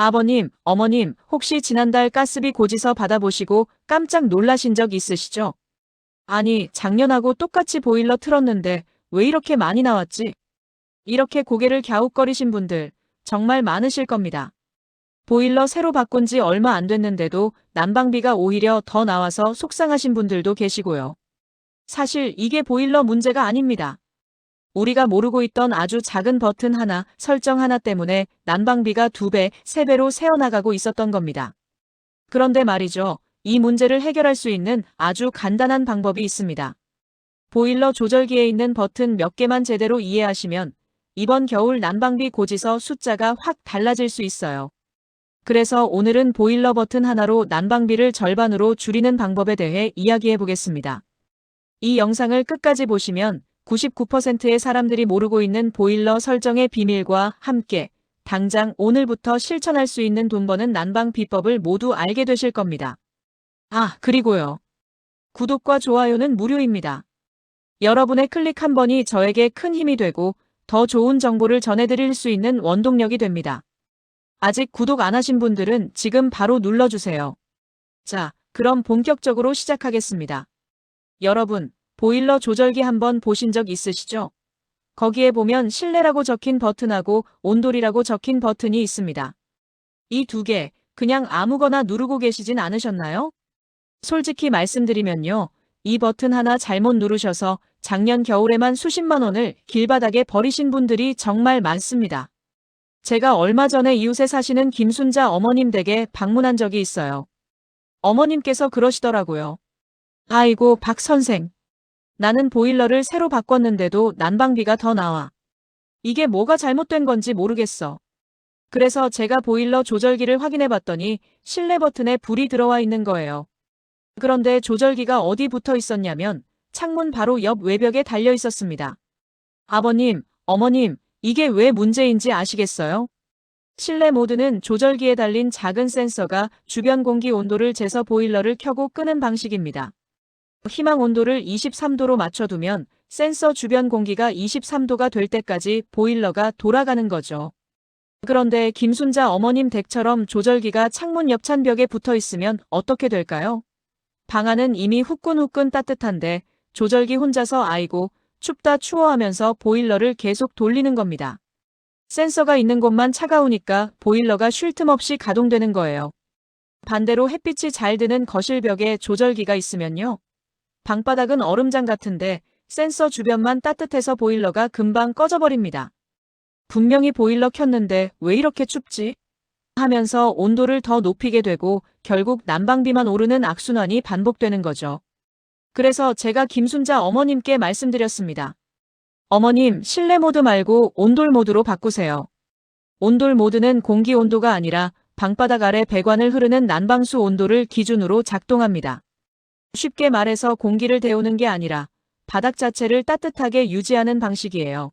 아버님, 어머님, 혹시 지난달 가스비 고지서 받아보시고 깜짝 놀라신 적 있으시죠? 아니, 작년하고 똑같이 보일러 틀었는데 왜 이렇게 많이 나왔지? 이렇게 고개를 갸웃거리신 분들 정말 많으실 겁니다. 보일러 새로 바꾼 지 얼마 안 됐는데도 난방비가 오히려 더 나와서 속상하신 분들도 계시고요. 사실 이게 보일러 문제가 아닙니다. 우리가 모르고 있던 아주 작은 버튼 하나, 설정 하나 때문에 난방비가 2배, 3배로 새어나가고 있었던 겁니다. 그런데 말이죠. 이 문제를 해결할 수 있는 아주 간단한 방법이 있습니다. 보일러 조절기에 있는 버튼 몇 개만 제대로 이해하시면 이번 겨울 난방비 고지서 숫자가 확 달라질 수 있어요. 그래서 오늘은 보일러 버튼 하나로 난방비를 절반으로 줄이는 방법에 대해 이야기해 보겠습니다. 이 영상을 끝까지 보시면 99%의 사람들이 모르고 있는 보일러 설정의 비밀과 함께 당장 오늘부터 실천할 수 있는 돈 버는 난방 비법을 모두 알게 되실 겁니다. 아, 그리고요. 구독과 좋아요는 무료입니다. 여러분의 클릭 한 번이 저에게 큰 힘이 되고 더 좋은 정보를 전해드릴 수 있는 원동력이 됩니다. 아직 구독 안 하신 분들은 지금 바로 눌러주세요. 자, 그럼 본격적으로 시작하겠습니다. 여러분, 보일러 조절기 한번 보신 적 있으시죠? 거기에 보면 실내라고 적힌 버튼하고 온돌이라고 적힌 버튼이 있습니다. 이 2개, 그냥 아무거나 누르고 계시진 않으셨나요? 솔직히 말씀드리면요. 이 버튼 하나 잘못 누르셔서 작년 겨울에만 수십만 원을 길바닥에 버리신 분들이 정말 많습니다. 제가 얼마 전에 이웃에 사시는 김순자 어머님 댁에 방문한 적이 있어요. 어머님께서 그러시더라고요. 아이고, 박 선생. 나는 보일러를 새로 바꿨는데도 난방비가 더 나와. 이게 뭐가 잘못된 건지 모르겠어. 그래서 제가 보일러 조절기를 확인해 봤더니 실내 버튼에 불이 들어와 있는 거예요. 그런데 조절기가 어디 붙어 있었냐면 창문 바로 옆 외벽에 달려 있었습니다. 아버님, 어머님, 이게 왜 문제인지 아시겠어요? 실내 모드는 조절기에 달린 작은 센서가 주변 공기 온도를 재서 보일러를 켜고 끄는 방식입니다. 희망 온도를 23도로 맞춰두면 센서 주변 공기가 23도가 될 때까지 보일러가 돌아가는 거죠. 그런데 김순자 어머님 댁처럼 조절기가 창문 옆 찬벽에 붙어 있으면 어떻게 될까요? 방 안은 이미 후끈후끈 따뜻한데 조절기 혼자서 아이고 춥다 추워 하면서 보일러를 계속 돌리는 겁니다. 센서가 있는 곳만 차가우니까 보일러가 쉴 틈 없이 가동되는 거예요. 반대로 햇빛이 잘 드는 거실 벽에 조절기가 있으면요. 방바닥은 얼음장 같은데 센서 주변만 따뜻해서 보일러가 금방 꺼져버립니다. 분명히 보일러 켰는데 왜 이렇게 춥지? 하면서 온도를 더 높이게 되고 결국 난방비만 오르는 악순환이 반복되는 거죠. 그래서 제가 김순자 어머님께 말씀드렸습니다. 어머님, 실내 모드 말고 온돌 모드로 바꾸세요. 온돌 모드는 공기 온도가 아니라 방바닥 아래 배관을 흐르는 난방수 온도를 기준으로 작동합니다. 쉽게 말해서 공기를 데우는 게 아니라 바닥 자체를 따뜻하게 유지하는 방식이에요.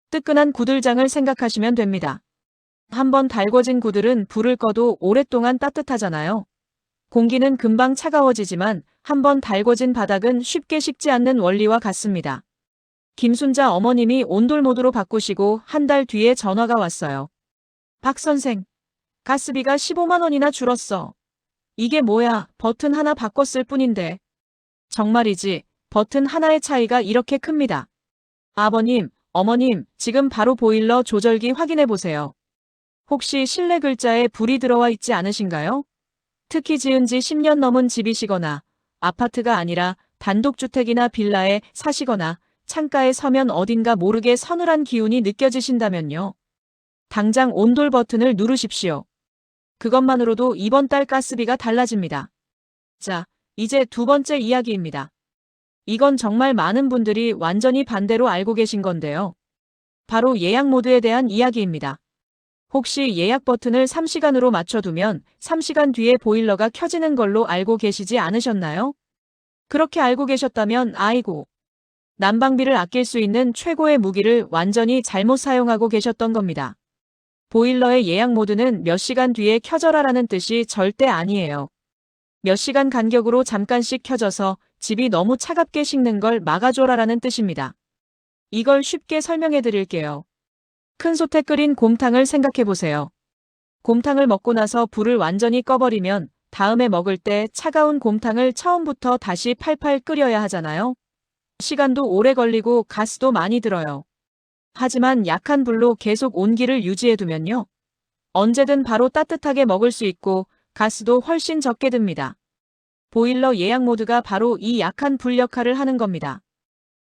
뜨끈한 구들장을 생각하시면 됩니다. 한번 달궈진 구들은 불을 꺼도 오랫동안 따뜻하잖아요. 공기는 금방 차가워지지만 한번 달궈진 바닥은 쉽게 식지 않는 원리와 같습니다. 김순자 어머님이 온돌 모드로 바꾸시고 한 달 뒤에 전화가 왔어요. 박 선생, 가스비가 15만 원이나 줄었어. 이게 뭐야, 버튼 하나 바꿨을 뿐인데. 정말이지, 버튼 하나의 차이가 이렇게 큽니다. 아버님, 어머님, 지금 바로 보일러 조절기 확인해 보세요. 혹시 실내 글자에 불이 들어와 있지 않으신가요? 특히 지은 지 10년 넘은 집이시거나 아파트가 아니라 단독주택이나 빌라에 사시거나 창가에 서면 어딘가 모르게 서늘한 기운이 느껴지신다면요. 당장 온돌 버튼을 누르십시오. 그것만으로도 이번 달 가스비가 달라집니다. 자, 이제 2번째 이야기입니다. 이건 정말 많은 분들이 완전히 반대로 알고 계신 건데요. 바로 예약 모드에 대한 이야기입니다. 혹시 예약 버튼을 3시간으로 맞춰두면 3시간 뒤에 보일러가 켜지는 걸로 알고 계시지 않으셨나요? 그렇게 알고 계셨다면 아이고, 난방비를 아낄 수 있는 최고의 무기를 완전히 잘못 사용하고 계셨던 겁니다. 보일러의 예약 모드는 몇 시간 뒤에 켜져라라는 뜻이 절대 아니에요. 몇 시간 간격으로 잠깐씩 켜져서 집이 너무 차갑게 식는 걸 막아줘라라는 뜻입니다. 이걸 쉽게 설명해 드릴게요. 큰 솥에 끓인 곰탕을 생각해 보세요. 곰탕을 먹고 나서 불을 완전히 꺼버리면 다음에 먹을 때 차가운 곰탕을 처음부터 다시 팔팔 끓여야 하잖아요. 시간도 오래 걸리고 가스도 많이 들어요. 하지만 약한 불로 계속 온기를 유지해두면요. 언제든 바로 따뜻하게 먹을 수 있고 가스도 훨씬 적게 듭니다. 보일러 예약 모드가 바로 이 약한 불 역할을 하는 겁니다.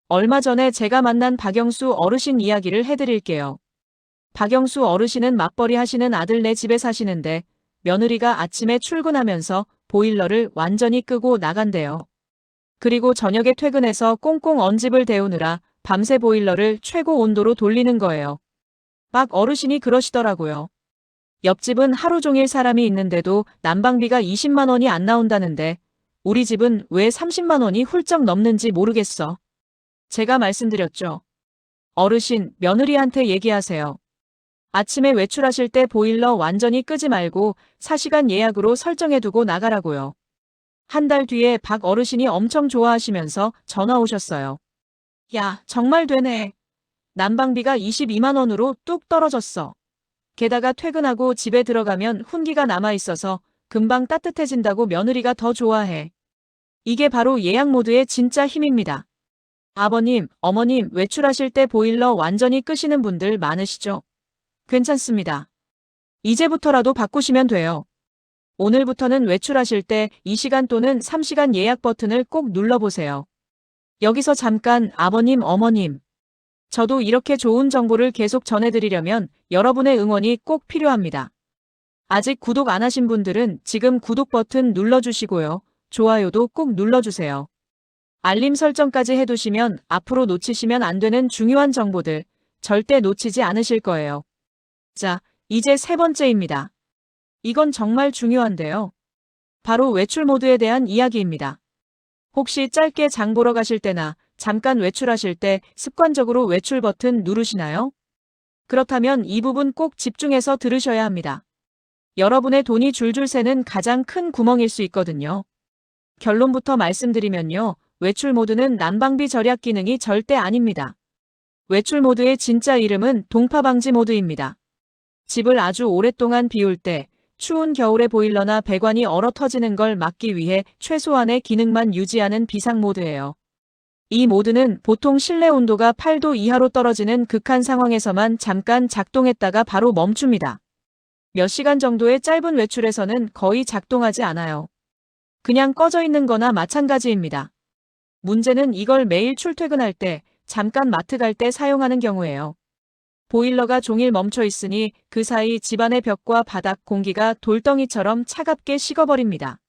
얼마 전에 제가 만난 박영수 어르신 이야기를 해드릴게요. 박영수 어르신은 맞벌이 하시는 아들네 집에 사시는데 며느리가 아침에 출근하면서 보일러를 완전히 끄고 나간대요. 그리고 저녁에 퇴근해서 꽁꽁 언집을 데우느라 밤새 보일러를 최고 온도로 돌리는 거예요. 막 어르신이 그러시더라고요. 옆집은 하루 종일 사람이 있는데도 난방비가 20만 원이 안 나온다는데 우리 집은 왜 30만 원이 훌쩍 넘는지 모르겠어. 제가 말씀드렸죠. 어르신, 며느리한테 얘기하세요. 아침에 외출하실 때 보일러 완전히 끄지 말고 4시간 예약으로 설정해두고 나가라고요. 한 달 뒤에 박 어르신이 엄청 좋아하시면서 전화 오셨어요. 야, 정말 되네. 난방비가 22만 원으로 뚝 떨어졌어. 게다가 퇴근하고 집에 들어가면 훈기가 남아있어서 금방 따뜻해진다고 며느리가 더 좋아해. 이게 바로 예약 모드의 진짜 힘입니다. 아버님, 어머님 외출하실 때 보일러 완전히 끄시는 분들 많으시죠? 괜찮습니다. 이제부터라도 바꾸시면 돼요. 오늘부터는 외출하실 때 2시간 또는 3시간 예약 버튼을 꼭 눌러보세요. 여기서 잠깐 아버님, 어머님. 저도 이렇게 좋은 정보를 계속 전해드리려면 여러분의 응원이 꼭 필요합니다. 아직 구독 안 하신 분들은 지금 구독 버튼 눌러주시고요. 좋아요도 꼭 눌러주세요. 알림 설정까지 해두시면 앞으로 놓치시면 안 되는 중요한 정보들 절대 놓치지 않으실 거예요. 자, 이제 세 번째입니다. 이건 정말 중요한데요. 바로 외출 모드에 대한 이야기입니다. 혹시 짧게 장 보러 가실 때나 잠깐 외출하실 때 습관적으로 외출 버튼 누르시나요? 그렇다면 이 부분 꼭 집중해서 들으셔야 합니다. 여러분의 돈이 줄줄 새는 가장 큰 구멍일 수 있거든요. 결론부터 말씀드리면요. 외출 모드는 난방비 절약 기능이 절대 아닙니다. 외출 모드의 진짜 이름은 동파 방지 모드입니다. 집을 아주 오랫동안 비울 때 추운 겨울에 보일러나 배관이 얼어 터지는 걸 막기 위해 최소한의 기능만 유지하는 비상 모드예요. 이 모드는 보통 실내 온도가 8도 이하로 떨어지는 극한 상황에서만 잠깐 작동했다가 바로 멈춥니다. 몇 시간 정도의 짧은 외출에서는 거의 작동하지 않아요. 그냥 꺼져 있는 거나 마찬가지입니다. 문제는 이걸 매일 출퇴근할 때, 잠깐 마트 갈 때 사용하는 경우예요. 보일러가 종일 멈춰 있으니 그 사이 집안의 벽과 바닥 공기가 돌덩이처럼 차갑게 식어버립니다.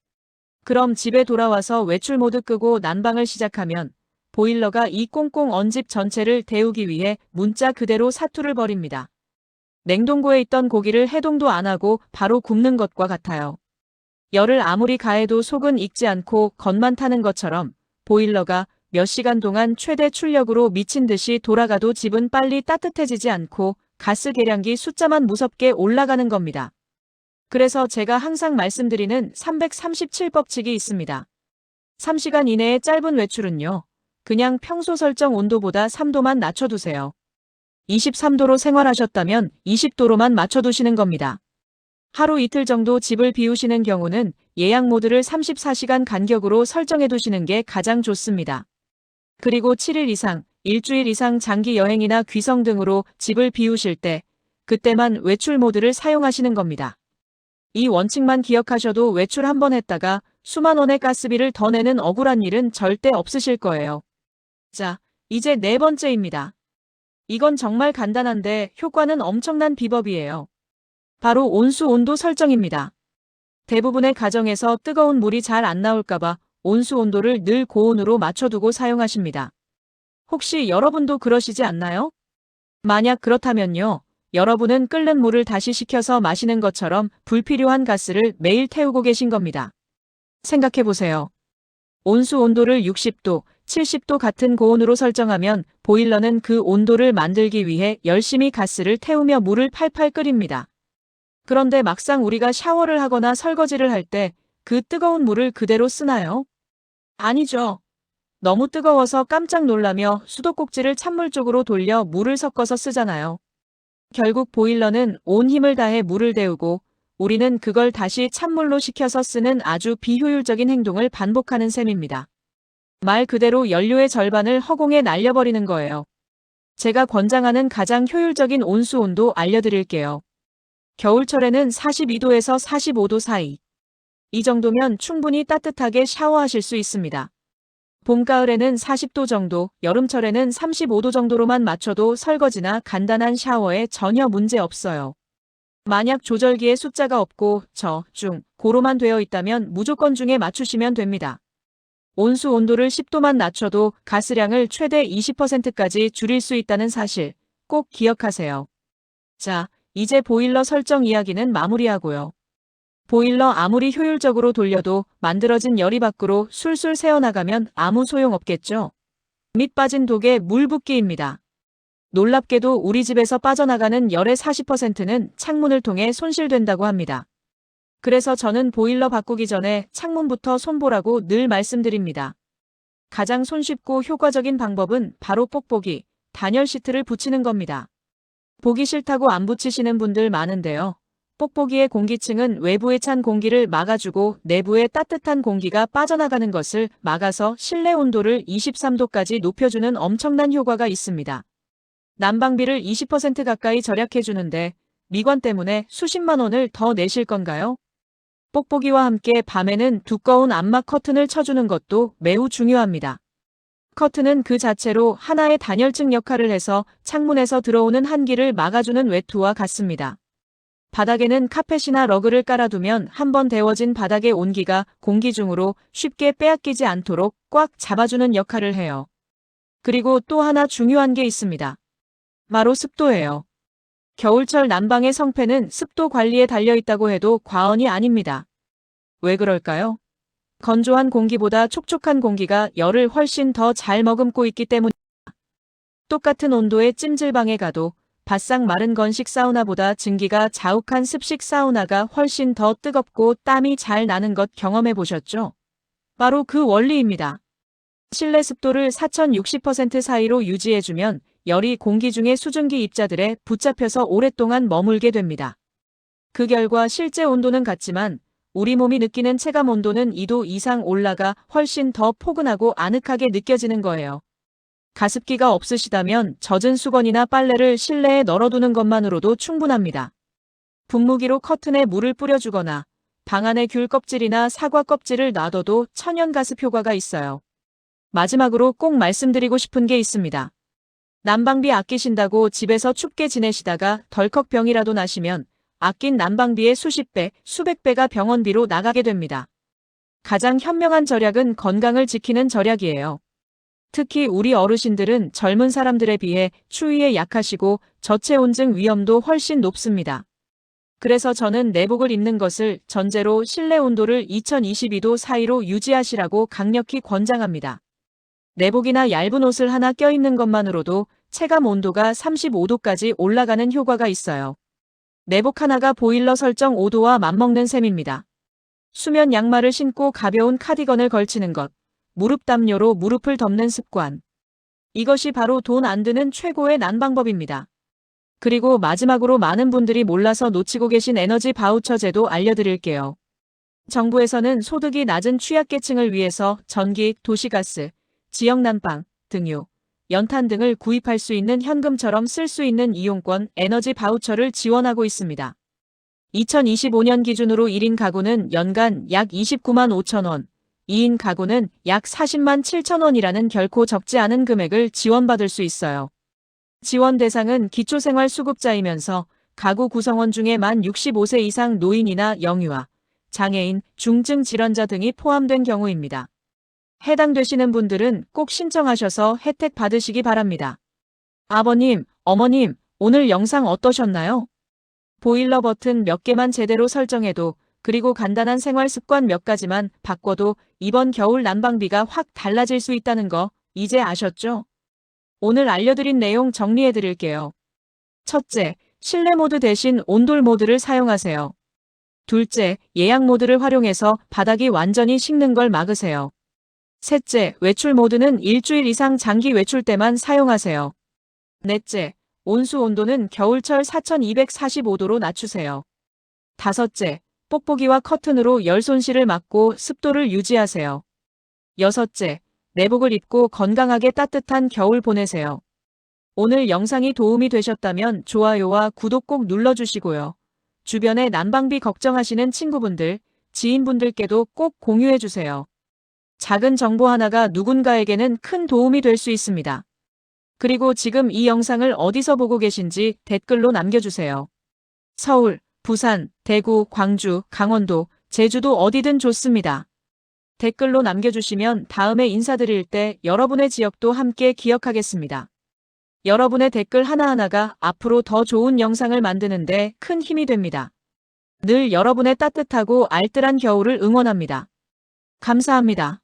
그럼 집에 돌아와서 외출 모드 끄고 난방을 시작하면 보일러가 이 꽁꽁 언 집 전체를 데우기 위해 문자 그대로 사투를 벌입니다. 냉동고에 있던 고기를 해동도 안 하고 바로 굽는 것과 같아요. 열을 아무리 가해도 속은 익지 않고 겉만 타는 것처럼 보일러가 몇 시간 동안 최대 출력으로 미친 듯이 돌아가도 집은 빨리 따뜻해지지 않고 가스 계량기 숫자만 무섭게 올라가는 겁니다. 그래서 제가 항상 말씀드리는 337법칙이 있습니다. 3시간 이내의 짧은 외출은요. 그냥 평소 설정 온도보다 3도만 낮춰두세요. 23도로 생활하셨다면 20도로만 맞춰두시는 겁니다. 하루 이틀 정도 집을 비우시는 경우는 예약 모드를 34시간 간격으로 설정해두시는 게 가장 좋습니다. 그리고 7일 이상, 일주일 이상 장기 여행이나 귀성 등으로 집을 비우실 때 그때만 외출 모드를 사용하시는 겁니다. 이 원칙만 기억하셔도 외출 한번 했다가 수만 원의 가스비를 더 내는 억울한 일은 절대 없으실 거예요. 자, 이제 네 번째입니다. 이건 정말 간단한데 효과는 엄청난 비법이에요. 바로 온수 온도 설정입니다. 대부분의 가정에서 뜨거운 물이 잘 안 나올까봐 온수 온도를 늘 고온으로 맞춰두고 사용하십니다. 혹시 여러분도 그러시지 않나요? 만약 그렇다면요. 여러분은 끓는 물을 다시 식혀서 마시는 것처럼 불필요한 가스를 매일 태우고 계신 겁니다. 생각해보세요. 온수 온도를 60도, 70도 같은 고온으로 설정하면 보일러는 그 온도를 만들기 위해 열심히 가스를 태우며 물을 팔팔 끓입니다. 그런데 막상 우리가 샤워를 하거나 설거지를 할 때 그 뜨거운 물을 그대로 쓰나요? 아니죠. 너무 뜨거워서 깜짝 놀라며 수도꼭지를 찬물 쪽으로 돌려 물을 섞어서 쓰잖아요. 결국 보일러는 온 힘을 다해 물을 데우고 우리는 그걸 다시 찬물로 식혀서 쓰는 아주 비효율적인 행동을 반복하는 셈입니다. 말 그대로 연료의 절반을 허공에 날려버리는 거예요. 제가 권장하는 가장 효율적인 온수 온도 알려드릴게요. 겨울철에는 42도에서 45도 사이. 이 정도면 충분히 따뜻하게 샤워하실 수 있습니다. 봄, 가을에는 40도 정도, 여름철에는 35도 정도로만 맞춰도 설거지나 간단한 샤워에 전혀 문제 없어요. 만약 조절기에 숫자가 없고 저, 중, 고로만 되어 있다면 무조건 중에 맞추시면 됩니다. 온수 온도를 10도만 낮춰도 가스량을 최대 20%까지 줄일 수 있다는 사실 꼭 기억하세요. 자, 이제 보일러 설정 이야기는 마무리하고요. 보일러 아무리 효율적으로 돌려도 만들어진 열이 밖으로 술술 새어나가면 아무 소용없겠죠. 밑 빠진 독에 물 붓기입니다. 놀랍게도 우리 집에서 빠져나가는 열의 40%는 창문을 통해 손실된다고 합니다. 그래서 저는 보일러 바꾸기 전에 창문부터 손보라고 늘 말씀드립니다. 가장 손쉽고 효과적인 방법은 바로 뽁뽁이, 단열 시트를 붙이는 겁니다. 보기 싫다고 안 붙이시는 분들 많은데요. 뽁뽁이의 공기층은 외부에 찬 공기를 막아주고 내부에 따뜻한 공기가 빠져나가는 것을 막아서 실내 온도를 23도까지 높여주는 엄청난 효과가 있습니다. 난방비를 20% 가까이 절약해주는데 미관 때문에 수십만 원을 더 내실 건가요? 뽁뽁이와 함께 밤에는 두꺼운 암막 커튼을 쳐주는 것도 매우 중요합니다. 커튼은 그 자체로 하나의 단열층 역할을 해서 창문에서 들어오는 한기를 막아주는 외투와 같습니다. 바닥에는 카펫이나 러그를 깔아두면 한번 데워진 바닥의 온기가 공기 중으로 쉽게 빼앗기지 않도록 꽉 잡아주는 역할을 해요. 그리고 또 하나 중요한 게 있습니다. 바로 습도예요. 겨울철 난방의 성패는 습도 관리에 달려있다고 해도 과언이 아닙니다. 왜 그럴까요? 건조한 공기보다 촉촉한 공기가 열을 훨씬 더 잘 머금고 있기 때문입니다. 똑같은 온도의 찜질방에 가도 바싹 마른 건식 사우나보다 증기가 자욱한 습식 사우나가 훨씬 더 뜨겁고 땀이 잘 나는 것 경험해 보셨죠? 바로 그 원리입니다. 실내 습도를 4060% 사이로 유지해주면 열이 공기 중의 수증기 입자들에 붙잡혀서 오랫동안 머물게 됩니다. 그 결과 실제 온도는 같지만 우리 몸이 느끼는 체감 온도는 2도 이상 올라가 훨씬 더 포근하고 아늑하게 느껴지는 거예요. 가습기가 없으시다면 젖은 수건이나 빨래를 실내에 널어두는 것만으로도 충분합니다. 분무기로 커튼에 물을 뿌려주거나 방 안에 귤 껍질이나 사과 껍질을 놔둬도 천연 가습 효과가 있어요. 마지막으로 꼭 말씀드리고 싶은 게 있습니다. 난방비 아끼신다고 집에서 춥게 지내시다가 덜컥 병이라도 나시면 아낀 난방비의 수십 배, 수백 배가 병원비로 나가게 됩니다. 가장 현명한 절약은 건강을 지키는 절약이에요. 특히 우리 어르신들은 젊은 사람들에 비해 추위에 약하시고 저체온증 위험도 훨씬 높습니다. 그래서 저는 내복을 입는 것을 전제로 실내 온도를 2022도 사이로 유지하시라고 강력히 권장합니다. 내복이나 얇은 옷을 하나 껴입는 것만으로도 체감 온도가 35도까지 올라가는 효과가 있어요. 내복 하나가 보일러 설정 5도와 맞먹는 셈입니다. 수면 양말을 신고 가벼운 카디건을 걸치는 것, 무릎 담요로 무릎을 덮는 습관. 이것이 바로 돈 안 드는 최고의 난방법입니다. 그리고 마지막으로 많은 분들이 몰라서 놓치고 계신 에너지 바우처 제도 알려드릴게요. 정부에서는 소득이 낮은 취약계층을 위해서 전기, 도시가스, 지역난방, 등유, 연탄 등을 구입할 수 있는 현금처럼 쓸 수 있는 이용권 에너지 바우처를 지원하고 있습니다. 2025년 기준으로 1인 가구는 연간 약 29만 5천 원, 2인 가구는 약 40만 7천 원이라는 결코 적지 않은 금액을 지원받을 수 있어요. 지원 대상은 기초생활수급자이면서 가구 구성원 중에 만 65세 이상 노인이나 영유아, 장애인, 중증 질환자 등이 포함된 경우입니다. 해당되시는 분들은 꼭 신청하셔서 혜택 받으시기 바랍니다. 아버님, 어머님, 오늘 영상 어떠셨나요? 보일러 버튼 몇 개만 제대로 설정해도 그리고 간단한 생활 습관 몇 가지만 바꿔도 이번 겨울 난방비가 확 달라질 수 있다는 거 이제 아셨죠? 오늘 알려드린 내용 정리해 드릴게요. 첫째, 실내 모드 대신 온돌 모드를 사용하세요. 둘째, 예약 모드를 활용해서 바닥이 완전히 식는 걸 막으세요. 셋째, 외출 모드는 일주일 이상 장기 외출 때만 사용하세요. 넷째, 온수 온도는 겨울철 4245도로 낮추세요. 5째, 뽁뽁이와 커튼으로 열 손실을 막고 습도를 유지하세요. 6째, 내복을 입고 건강하게 따뜻한 겨울 보내세요. 오늘 영상이 도움이 되셨다면 좋아요와 구독 꼭 눌러주시고요. 주변에 난방비 걱정하시는 친구분들, 지인분들께도 꼭 공유해주세요. 작은 정보 하나가 누군가에게는 큰 도움이 될 수 있습니다. 그리고 지금 이 영상을 어디서 보고 계신지 댓글로 남겨주세요. 서울, 부산, 대구, 광주, 강원도, 제주도 어디든 좋습니다. 댓글로 남겨주시면 다음에 인사드릴 때 여러분의 지역도 함께 기억하겠습니다. 여러분의 댓글 하나하나가 앞으로 더 좋은 영상을 만드는데 큰 힘이 됩니다. 늘 여러분의 따뜻하고 알뜰한 겨울을 응원합니다. 감사합니다.